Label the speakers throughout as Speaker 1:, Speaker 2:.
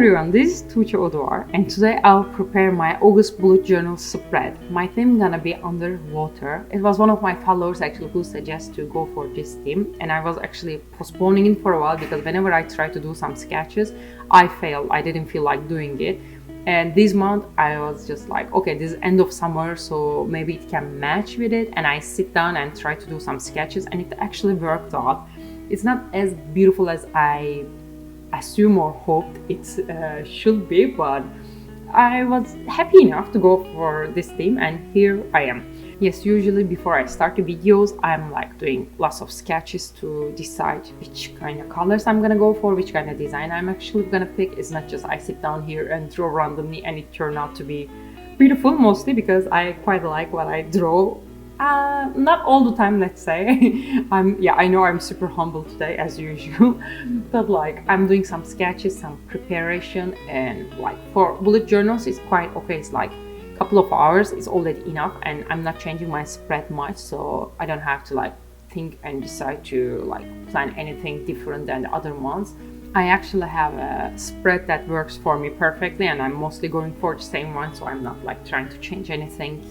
Speaker 1: everyone, this is Tuğçe Oduvar, and today I'll prepare my August bullet journal spread. My theme gonna be underwater. It was one of my followers actually who suggested to go for this theme, and I was actually postponing it for a while because whenever I try to do some sketches, I fail. I didn't feel like doing it. And this month I was just like, okay, this is end of summer, so maybe it can match with it, and I sit down and try to do some sketches, and it actually worked out. It's not as beautiful as I assume or hoped it should be, but I was happy enough to go for this theme, and here I am. Yes, usually before I start the videos, I'm like doing lots of sketches to decide which kind of colors I'm gonna go for, which kind of design I'm actually gonna pick. It's not just I sit down here and draw randomly and it turned out to be beautiful, mostly because I quite like what I draw. Not all the time, let's say. I know I'm super humble today as usual, but like I'm doing some sketches, some preparation, and like for bullet journals it's quite okay. It's like a couple of hours is already enough, and I'm not changing my spread much, so I don't have to like think and decide to like plan anything different than the other months. I actually have a spread that works for me perfectly, and I'm mostly going for the same one, so I'm not like trying to change anything.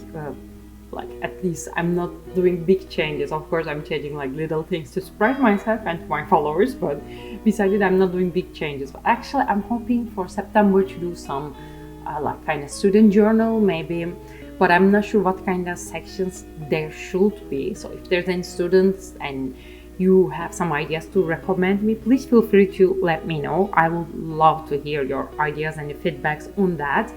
Speaker 1: Like at least I'm not doing big changes. Of course I'm changing like little things to surprise myself and to my followers, but besides it I'm not doing big changes. But actually I'm hoping for September to do some like kind of student journal maybe, but I'm not sure what kind of sections there should be. So if there's any students and you have some ideas to recommend me, please feel free to let me know. I would love to hear your ideas and your feedbacks on that.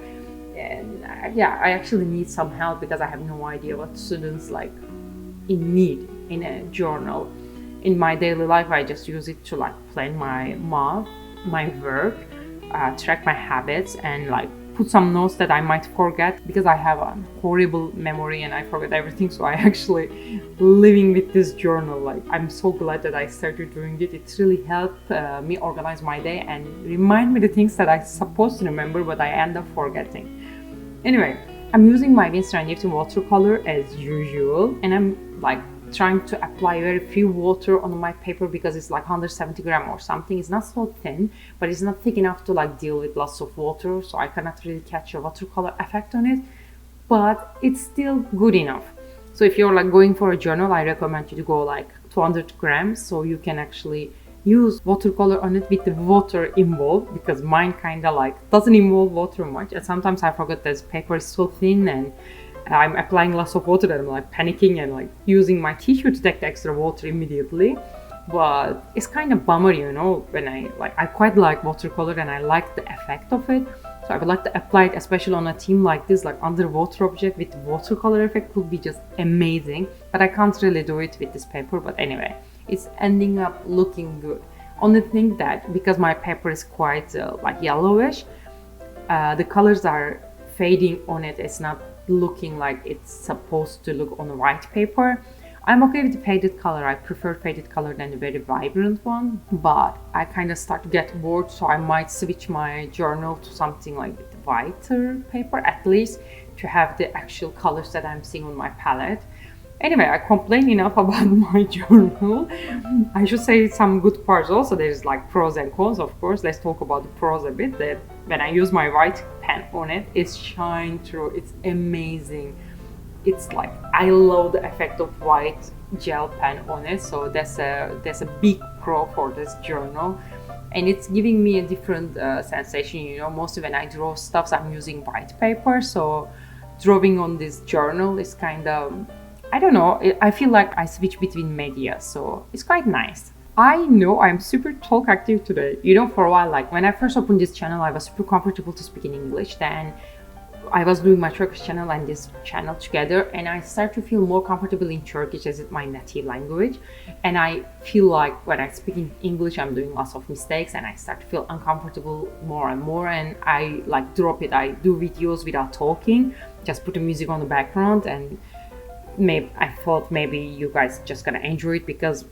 Speaker 1: And I actually need some help because I have no idea what students like in need in a journal. In my daily life I just use it to like plan my math, my work, track my habits, and like put some notes that I might forget because I have a horrible memory and I forget everything. So I actually living with this journal. Like I'm so glad that I started doing it. It really helped me organize my day and remind me the things that I'm supposed to remember but I end up forgetting. Anyway, I'm using my Winsor & Newton watercolor as usual, and I'm like trying to apply very few water on my paper because it's like 170 gram or something. It's not so thin, but it's not thick enough to like deal with lots of water, so I cannot really catch a watercolor effect on it, but it's still good enough. So if you're like going for a journal, I recommend you to go like 200 grams so you can actually use watercolor on it with the water involved, because mine kind of like doesn't involve water much, and sometimes I forget this paper is so thin and I'm applying lots of water and I'm like panicking and like using my tissue to take the extra water immediately. But it's kind of bummer, you know, when I quite like watercolor and I like the effect of it, so I would like to apply it especially on a theme like this, like underwater object with watercolor effect would be just amazing, but I can't really do it with this paper. But anyway, it's ending up looking good. Only thing that because my paper is quite like yellowish, the colors are fading on it. It's not looking like it's supposed to look on a white paper. I'm okay with the faded color. I prefer faded color than the very vibrant one, but I kind of start to get bored, so I might switch my journal to something like with whiter paper at least to have the actual colors that I'm seeing on my palette. Anyway, I complain enough about my journal. I should say some good parts also. There's like pros and cons, of course. Let's talk about the pros a bit. That when I use my white pen on it, it shines through. It's amazing. It's like I love the effect of white gel pen on it. So that's a big pro for this journal, and it's giving me a different sensation. You know, mostly when I draw stuff, I'm using white paper. So drawing on this journal is kind of, I don't know, I feel like I switch between media, so it's quite nice. I know I'm super talk active today. You know, for a while, like when I first opened this channel, I was super comfortable to speak in English. Then I was doing my Turkish channel and this channel together, and I start to feel more comfortable in Turkish as it's my native language. And I feel like when I speak in English, I'm doing lots of mistakes and I start to feel uncomfortable more and more, and I like drop it. I do videos without talking, just put the music on the background, and maybe I thought maybe you guys just gonna enjoy it because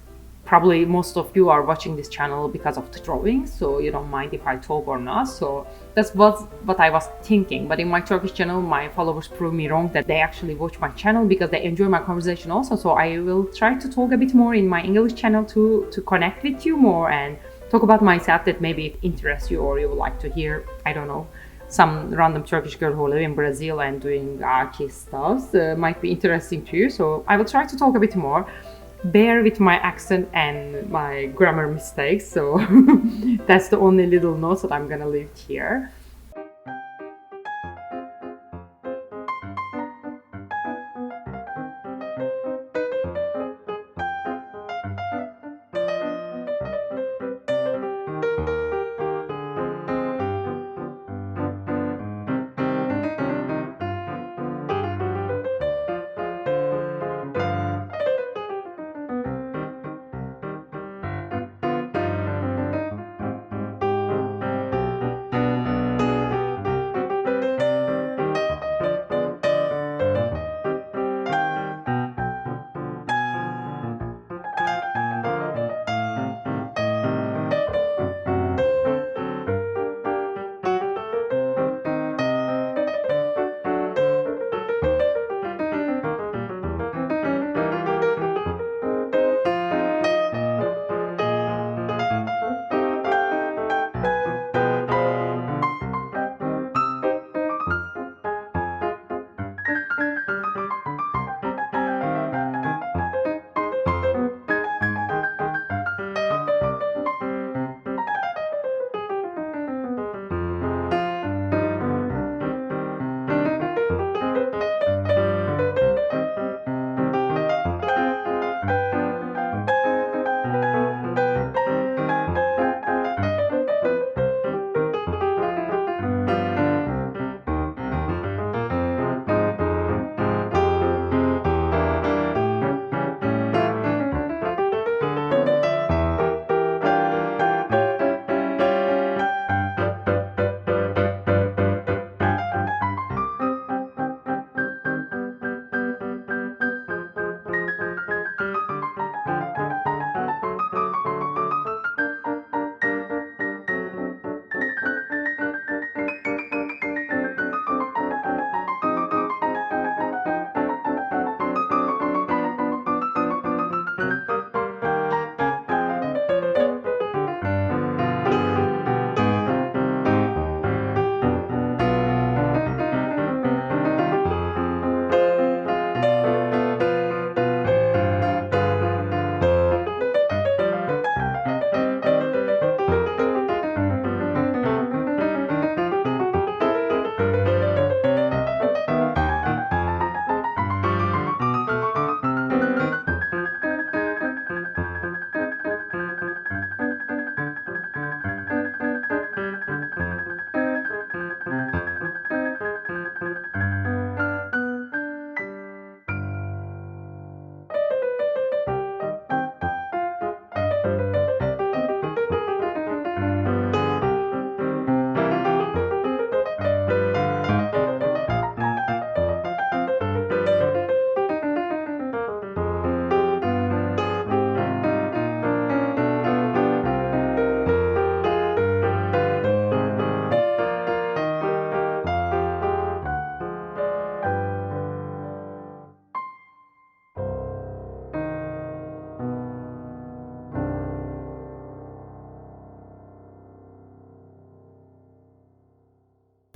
Speaker 1: probably most of you are watching this channel because of the drawing, so you don't mind if I talk or not. So that's what I was thinking. But in my Turkish channel, my followers prove me wrong, that they actually watch my channel because they enjoy my conversation also. So I will try to talk a bit more in my English channel to connect with you more and talk about myself that maybe it interests you or you would like to hear, I don't know, some random Turkish girl who live in Brazil and doing arty stuff might be interesting to you. So I will try to talk a bit more. Bear with my accent and my grammar mistakes. So that's the only little notes that I'm gonna leave here.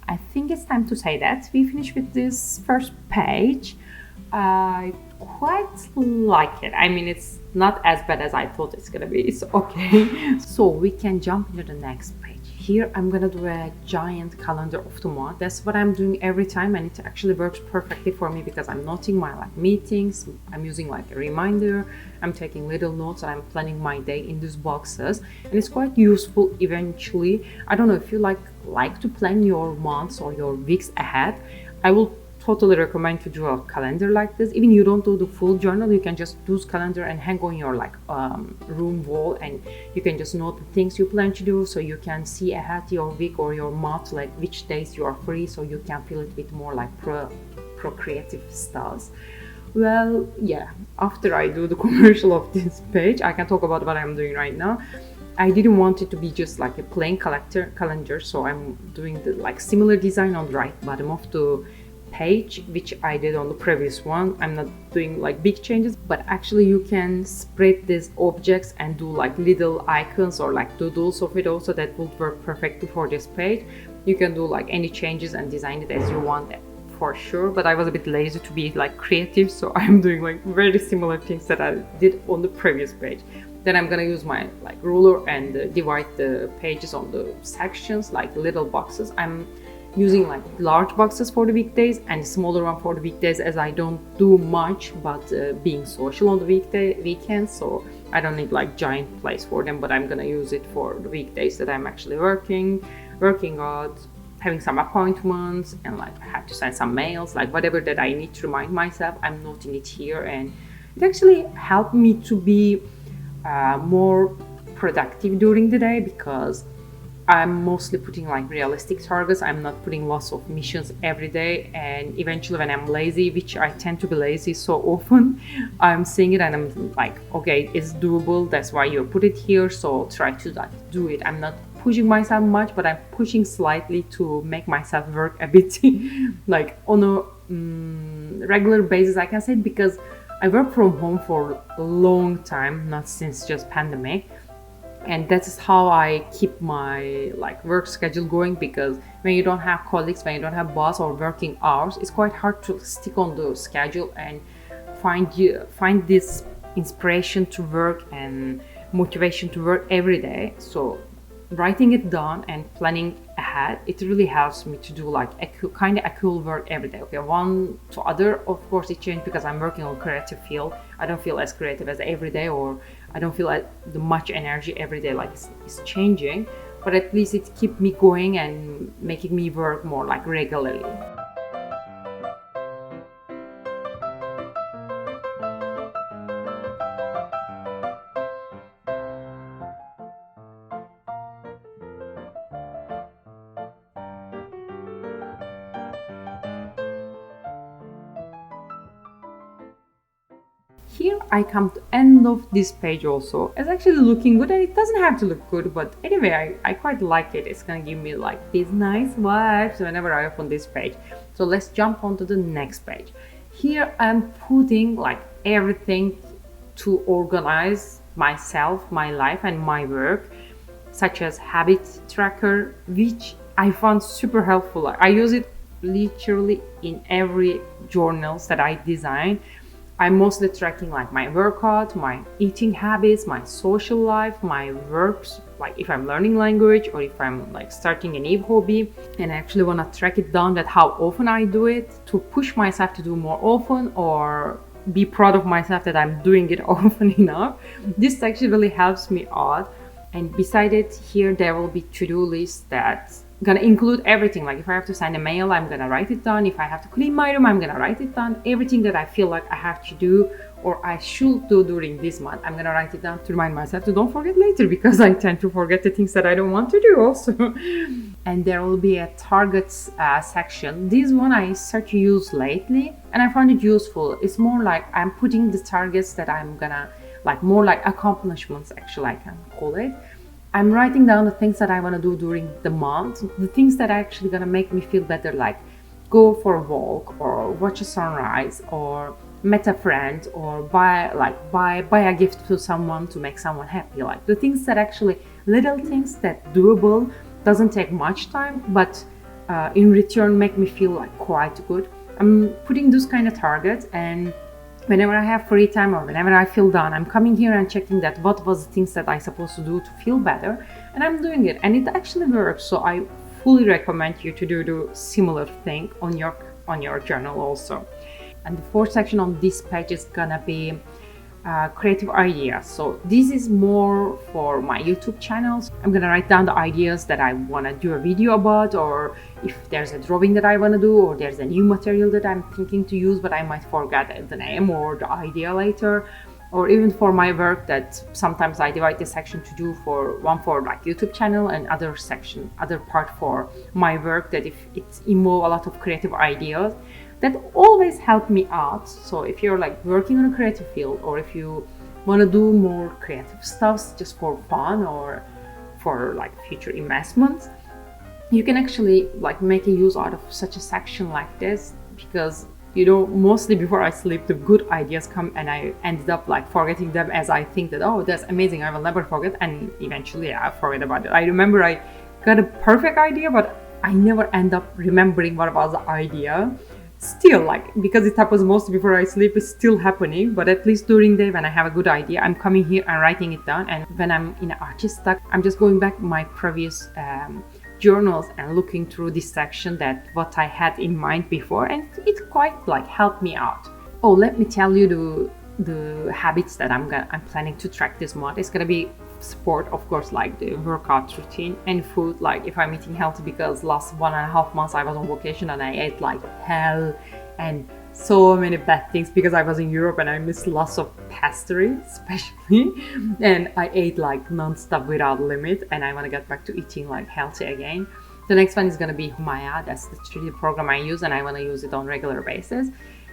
Speaker 1: I think it's time to say that we finished with this first page. I quite like it. I mean, it's not as bad as I thought it's gonna be. It's okay. So we can jump into the next page. Here I'm gonna do a giant calendar of the month. That's what I'm doing every time, and it actually works perfectly for me because I'm noting my meetings. I'm using a reminder. I'm taking little notes and I'm planning my day in these boxes, and it's quite useful eventually. I don't know if you like to plan your months or your weeks ahead. I will totally recommend to do a calendar like this. Even you don't do the full journal, you can just use calendar and hang on your room wall, and you can just note the things you plan to do, so you can see ahead your week or your month, which days you are free, so you can fill it with more procreative stuff. Well, yeah, after I do the commercial of this page, I can talk about what I'm doing right now. I didn't want it to be just like a plain calendar, so I'm doing the similar design on the right bottom of the page, which I did on the previous one. I'm not doing like big changes, but actually you can spread these objects and do like little icons or like doodles of it also. That would work perfectly for this page. You can do like any changes and design it as you want for sure, but I was a bit lazy to be like creative, so I'm doing like very similar things that I did on the previous page. Then I'm gonna use my like ruler and divide the pages on the sections, like little boxes. I'm using like large boxes for the weekdays and smaller one for the weekdays, as I don't do much but being social on the weekends, so I don't need like giant place for them, but I'm gonna use it for the weekdays that I'm actually working out, having some appointments, and like I have to send some mails, like whatever that I need to remind myself, I'm noting it here. And it actually helped me to be more productive during the day, because I'm mostly putting like realistic targets. I'm not putting lots of missions every day, and eventually when I'm lazy, which I tend to be lazy so often, I'm seeing it and I'm like, okay, it's doable, that's why you put it here, so try to like do it. I'm not pushing myself much, but I'm pushing slightly to make myself work a bit like on a regular basis, I can say, because I work from home for a long time, not since just pandemic, and that is how I keep my like work schedule going. Because when you don't have colleagues, when you don't have boss or working hours, it's quite hard to stick on the schedule and find this inspiration to work and motivation to work every day. So writing it down and planning ahead, it really helps me to do like kind of a cool work every day. Okay, one to other, of course it changed because I'm working on creative field. I don't feel as creative as every day, or I don't feel like the much energy every day, like it's changing, but at least it keep me going and making me work more like regularly. Here I come to end of this page also. It's actually looking good, and it doesn't have to look good, but anyway, I quite like it. It's gonna give me like these nice vibes whenever I open this page. So let's jump on to the next page. Here I'm putting like everything to organize myself, my life and my work, such as habit tracker, which I found super helpful. I use it literally in every journals that I design. I'm mostly tracking like my workout, my eating habits, my social life, my works, like if I'm learning language or if I'm like starting a new hobby, and I actually want to track it down, that how often I do it, to push myself to do more often or be proud of myself that I'm doing it often enough. This actually really helps me out. And beside it, here there will be to-do lists that gonna include everything. Like if I have to send a mail, I'm gonna write it down. If I have to clean my room, I'm gonna write it down. Everything that I feel like I have to do or I should do during this month, I'm gonna write it down to remind myself to don't forget later, because I tend to forget the things that I don't want to do also. And there will be a targets section. This one I started to use lately and I found it useful. It's more like I'm putting the targets that I'm gonna like, more like accomplishments actually, I can call it. I'm writing down the things that I want to do during the month, the things that are actually gonna make me feel better, like go for a walk or watch a sunrise or meet a friend or buy a gift to someone to make someone happy. Like the things that actually, little things that doable, doesn't take much time, but in return make me feel like quite good. I'm putting those kind of targets, and whenever I have free time or whenever I feel down, I'm coming here and checking that what was the things that I supposed to do to feel better, and I'm doing it, and it actually works. So I fully recommend you to do the similar thing on your journal also. And the fourth section on this page is gonna be creative ideas. So this is more for my YouTube channels. I'm gonna write down the ideas that I want to do a video about, or if there's a drawing that I want to do, or there's a new material that I'm thinking to use but I might forget the name or the idea later. Or even for my work, that sometimes I divide this section to do one for like YouTube channel and other part for my work, that if it involves a lot of creative ideas, that always help me out. So if you're like working on a creative field, or if you want to do more creative stuff just for fun or for like future investments, you can actually like make a use out of such a section like this, because you know, mostly before I sleep, the good ideas come and I ended up like forgetting them, as I think that, oh, that's amazing, I will never forget, and eventually I forget about it. I remember I got a perfect idea, but I never end up remembering what was the idea. Still, like, because it happens mostly before I sleep, it's still happening, but at least during the day when I have a good idea, I'm coming here and writing it down. And when I'm in artist stuck, I'm just going back my previous journals and looking through this section, that what I had in mind before, and it quite like helped me out. Oh, let me tell you the habits that I'm planning to track this month. It's gonna be sport, of course, like the workout routine, and food, like if I'm eating healthy, because last 1.5 months I was on vacation and I ate like hell and so many bad things, because I was in Europe and I missed lots of pastry especially, and I ate like non-stop without limit, and I want to get back to eating like healthy again. The next one is going to be theme.I. That's the 3D program I use, and I want to use it on regular basis.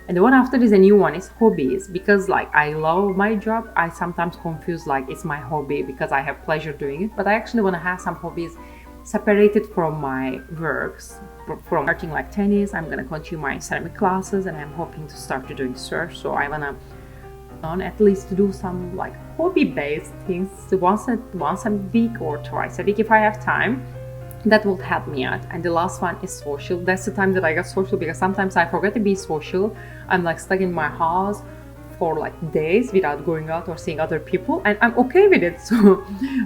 Speaker 1: And the one after is a new one, is hobbies, because like I love my job. I sometimes confuse like it's my hobby because I have pleasure doing it, but I actually want to have some hobbies separated from my works. From starting like tennis, I'm gonna continue my ceramic classes, and I'm hoping to start to doing surf. So I wanna at least do some like hobby-based things once a week or twice a week if I have time. That will help me out. And the last one is social. That's the time that I got social, because sometimes I forget to be social. I'm like stuck in my house for like days without going out or seeing other people, and I'm okay with it. So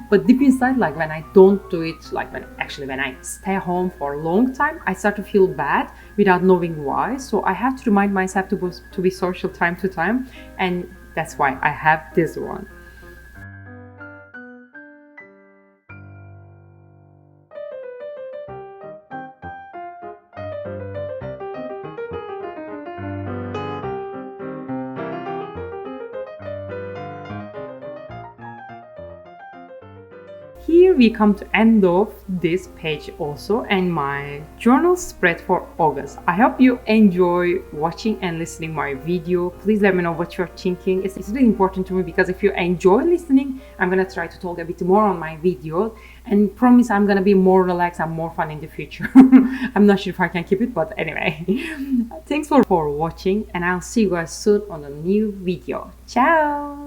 Speaker 1: but deep inside, like when I don't do it, like when I stay home for a long time, I start to feel bad without knowing why. So I have to remind myself to be social time to time, and that's why I have this one. Here we come to end of this page also, and my journal spread for August. I hope you enjoy watching and listening my video. Please let me know what you're thinking. It's really important to me, because if you enjoy listening, I'm gonna try to talk a bit more on my video, and promise I'm gonna be more relaxed and more fun in the future. I'm not sure if I can keep it, but anyway. Thanks for watching, and I'll see you guys soon on a new video. Ciao!